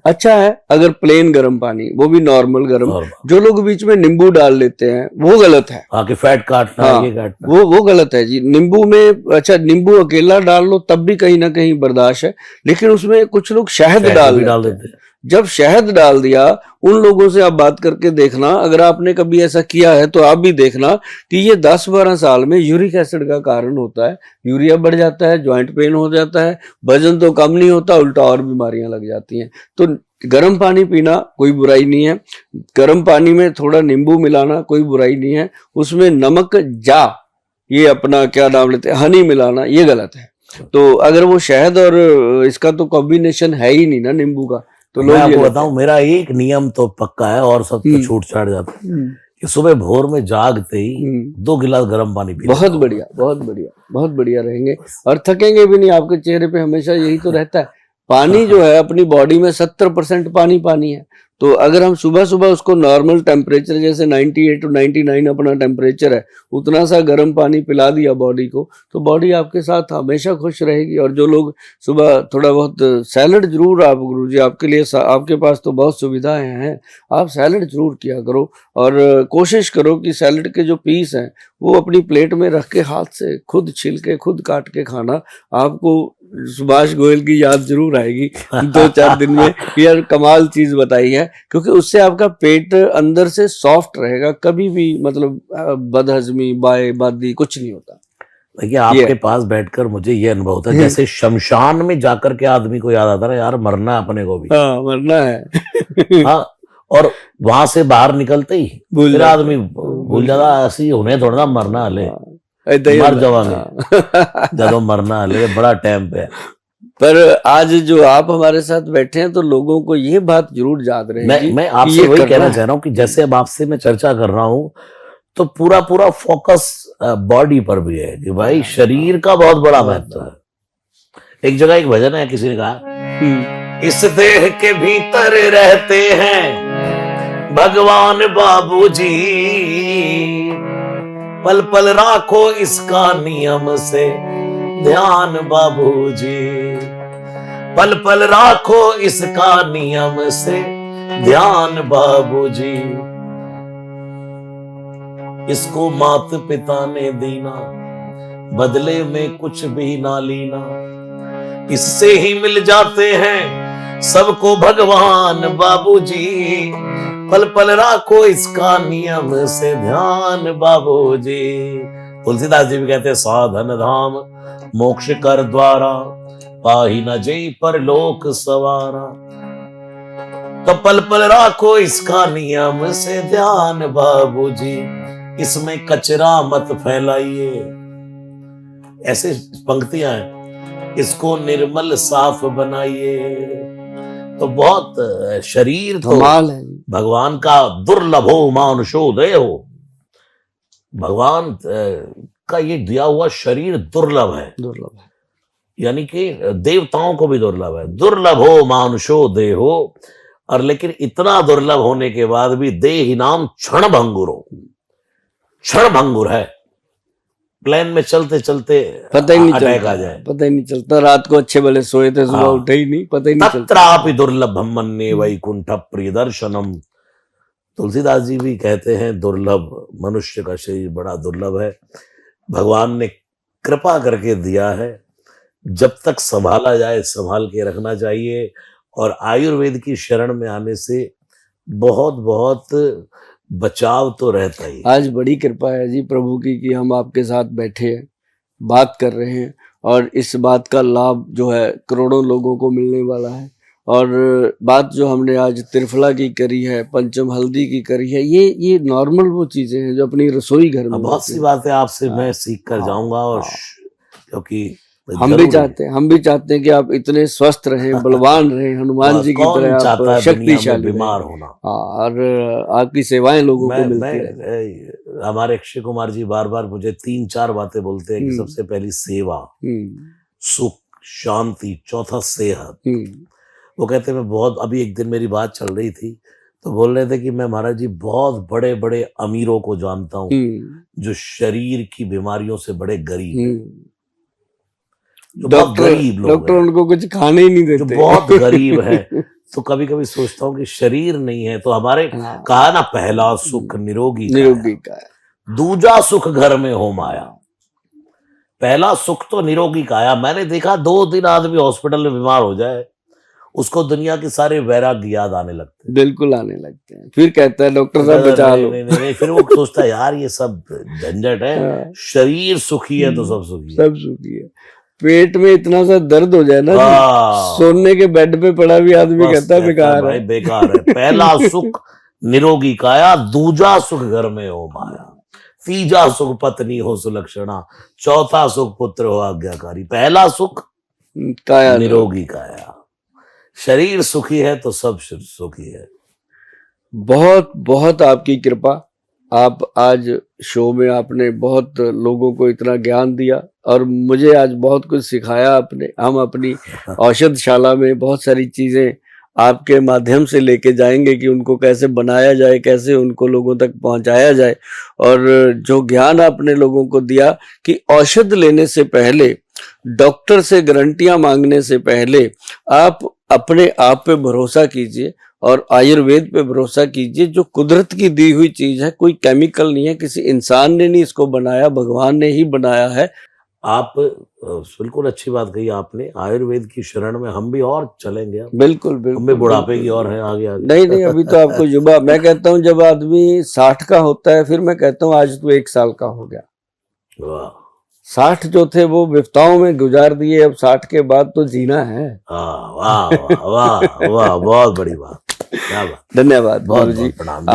अच्छा है अगर प्लेन गर्म पानी, वो भी नॉर्मल गर्म। नॉर्मल जो लोग बीच में नींबू डाल लेते हैं वो गलत है। हाँ कि फैट काटना हाँ, ये काटना, वो गलत है जी। नींबू में अच्छा नींबू अकेला डाल लो तब भी कहीं ना कहीं बर्दाश्त है, लेकिन उसमें कुछ लोग शहद शहद डाल भी डाल देते हैं। देते हैं। जब शहद डाल दिया, उन लोगों से आप बात करके देखना, अगर आपने कभी ऐसा किया है तो आप भी देखना कि ये 10-12 साल में यूरिक एसिड का कारण होता है। यूरिया बढ़ जाता है, ज्वाइंट पेन हो जाता है, वजन तो कम नहीं होता, उल्टा और बीमारियां लग जाती हैं। तो गर्म पानी पीना कोई बुराई नहीं है, गर्म पानी में थोड़ा नींबू मिलाना कोई बुराई नहीं है, उसमें नमक जा ये अपना क्या नाम लेते हैं हनी मिलाना ये गलत है। तो अगर वो शहद और इसका तो कॉम्बिनेशन है ही नहीं ना नींबू का, तो मैं लोग ये आपको लेते बताऊं, मेरा एक नियम तो पक्का है और सब तो छूट छाट जाता है हैं। कि सुबह भोर में जागते ही 2 गिलास गर्म पानी पी बहुत बढ़िया, बहुत बढ़िया, बहुत बढ़िया रहेंगे और थकेंगे भी नहीं। आपके चेहरे पे हमेशा यही तो रहता है। पानी जो है अपनी बॉडी में 70% पानी है। तो अगर हम सुबह सुबह उसको नॉर्मल टेम्परेचर जैसे 98 to 99 अपना टेम्परेचर है, उतना सा गर्म पानी पिला दिया बॉडी को, तो बॉडी आपके साथ हमेशा खुश रहेगी। और जो लोग सुबह थोड़ा बहुत सैलड जरूर, आप गुरुजी आपके लिए आपके पास तो बहुत सुविधाएं हैं, आप सैलड जरूर किया करो और कोशिश करो कि सैलड के जो पीस हैं वो अपनी प्लेट में रख के हाथ से खुद छिल के खुद काट के खाना। आपको सुभाष गोयल की याद जरूर आएगी 2-4 दिन में। यार कमाल चीज बताई है, क्योंकि उससे आपका पेट अंदर से सॉफ्ट रहेगा, कभी भी मतलब बदहजमी बाय बादी कुछ नहीं होता। देखिए आपके पास बैठकर मुझे ये अनुभव होता है जैसे शमशान में जाकर के आदमी को याद आता है यार मरना है अपने को भी। हाँ मरना है। हाँ, और वहां से बाहर निकलते ही फिर आदमी भूल जाता ऐसी उन्हें थोड़ा ना मरना हले मर जावांगे जब मरना हले बड़ा टाइम पे। पर आज जो आप हमारे साथ बैठे हैं तो लोगों को ये बात जरूर याद रहेगी। मैं आपसे वही कहना चाह रहा हूँ कि जैसे अब आपसे मैं चर्चा कर रहा हूँ तो पूरा फोकस बॉडी पर भी है कि भाई शरीर का बहुत बड़ा महत्व है। एक जगह एक भजन है, किसी ने कहा इस देह के भीतर रहते हैं भगवान बाबूजी, पल पल राखो इसका नियम से ध्यान बाबूजी, पल पल राखो इसका नियम से ध्यान बाबूजी, इसको मात पिता ने दीना बदले में कुछ भी ना लीना, इससे ही मिल जाते हैं सबको भगवान बाबूजी, पल पल राखो इसका नियम से ध्यान बाबूजी। तुलसीदास जी भी कहते हैं साधन धाम मोक्ष कर द्वारा, पाही न जई पर लोक सवारा, तो पल पल राखो इसका नियम से ध्यान बाबूजी, इसमें कचरा मत फैलाइए। ऐसे पंक्तियां हैं, इसको निर्मल साफ बनाइए। तो बहुत शरीर तो भगवान का दुर्लभो मानुषो देहो, भगवान का ये दिया हुआ शरीर दुर्लभ है, यानी कि देवताओं को भी दुर्लभ है। दुर्लभो मानुषो देहो, और लेकिन इतना दुर्लभ होने के बाद भी देहि नाम क्षण भंगुरो, क्षण भंगुर है। प्लेन में चलते चलते पता ही नहीं अटैक आ जाए, पता ही नहीं चलता, रात को अच्छे भले सोए थे सुबह उठे ही नहीं, पता ही नहीं चलता। तत्रापि दुर्लभम मन्ये वैकुंठ प्रिय दर्शनम। तुलसीदास जी भी कहते हैं दुर्लभ, मनुष्य का शरीर बड़ा दुर्लभ है, भगवान ने कृपा करके दिया है, जब तक संभाला जाए संभाल के रखना चाहिए। और आयुर्वेद की शरण में आने से बहुत बहुत बचाव तो रहता ही। आज बड़ी कृपा है जी प्रभु की कि हम आपके साथ बैठे हैं, बात कर रहे हैं, और इस बात का लाभ जो है करोड़ों लोगों को मिलने वाला है। और बात जो हमने आज त्रिफला की करी है, पंचम हल्दी की करी है, ये नॉर्मल वो चीजें हैं जो अपनी रसोई घर में बहुत सी बातें आपसे मैं सीख कर जाऊंगा, और क्योंकि हम भी चाहते हैं कि आप इतने स्वस्थ रहें, बलवान रहें, हनुमान जी की तरह आप शक्तिशाली बीमार होना, और आपकी सेवाएं लोगों को मिलती रहे। हमारे अक्षय कुमार जी बार बार मुझे 3-4 बातें बोलते हैं कि सबसे पहली सेवा, सुख शांति, चौथा सेहत। वो कहते हैं मैं बहुत, अभी एक दिन मेरी बात चल रही थी तो बोल रहे थे कि मैं महाराज जी बहुत बड़े बड़े अमीरों को जानता हूँ जो शरीर की बीमारियों से बड़े गरीब हैं, जो बहुत गरीब लोग, डॉक्टर उनको कुछ खाने ही नहीं देते, जो बहुत गरीब है, तो कभी कभी सोचता हूँ कि शरीर नहीं है तो हमारे हाँ। कहा ना, पहला सुख निरोगी निरोगी का है। दूजा सुख घर में हो माया। पहला सुख तो निरोगी काया। मैंने देखा 2 दिन आदमी हॉस्पिटल में बीमार हो जाए, उसको दुनिया के सारे वैराग्य याद आने लगते हैं। बिल्कुल आने लगते हैं, फिर कहता है डॉक्टर साहब बचा लो। नहीं, फिर वो सोचता है यार ये सब झंझट है, हाँ। शरीर सुखी है तो सब सुखी है। सब सुखी है। पेट में इतना सा दर्द हो जाए ना हाँ। सोने के बेड पे पड़ा भी आदमी बस कहता है बेकार भाई है। बेकार है। पहला सुख निरोगी काया, दूजा सुख घर में हो माया, तीजा सुख पत्नी हो सुलक्षणा, चौथा सुख पुत्र हो आज्ञाकारी। पहला सुख काया निरोगी काया। शरीर सुखी है तो सब सुखी है। बहुत बहुत आपकी कृपा। आप आज शो में आपने बहुत लोगों को इतना ज्ञान दिया और मुझे आज बहुत कुछ सिखाया आपने। हम अपनी औषधशाला में बहुत सारी चीजें आपके माध्यम से लेके जाएंगे कि उनको कैसे बनाया जाए, कैसे उनको लोगों तक पहुंचाया जाए। और जो ज्ञान आपने लोगों को दिया कि औषध लेने से पहले, डॉक्टर से गारंटियां मांगने से पहले आप अपने आप पे भरोसा कीजिए और आयुर्वेद पे भरोसा कीजिए। जो कुदरत की दी हुई चीज है, कोई केमिकल नहीं है, किसी इंसान ने नहीं इसको बनाया, भगवान ने ही बनाया है। आप बिल्कुल अच्छी बात कही आपने। आयुर्वेद की शरण में हम भी और चलेंगे। बिल्कुल बिल्कुल। हमें बुढ़ापे की और है आगे आगे। नहीं, अभी तो आपको युवा। मैं कहता हूँ जब आदमी 60 का होता है, फिर मैं कहता हूँ आज तो 1 साल का हो गया। वाह। 60 जो थे वो विपताओं में गुजार दिए, अब 60 के बाद तो जीना है। वाह वाह वाह वाह, बहुत बड़ी बात। क्या बात। धन्यवाद बहुत गुरु जी। बहुत प्रणाम।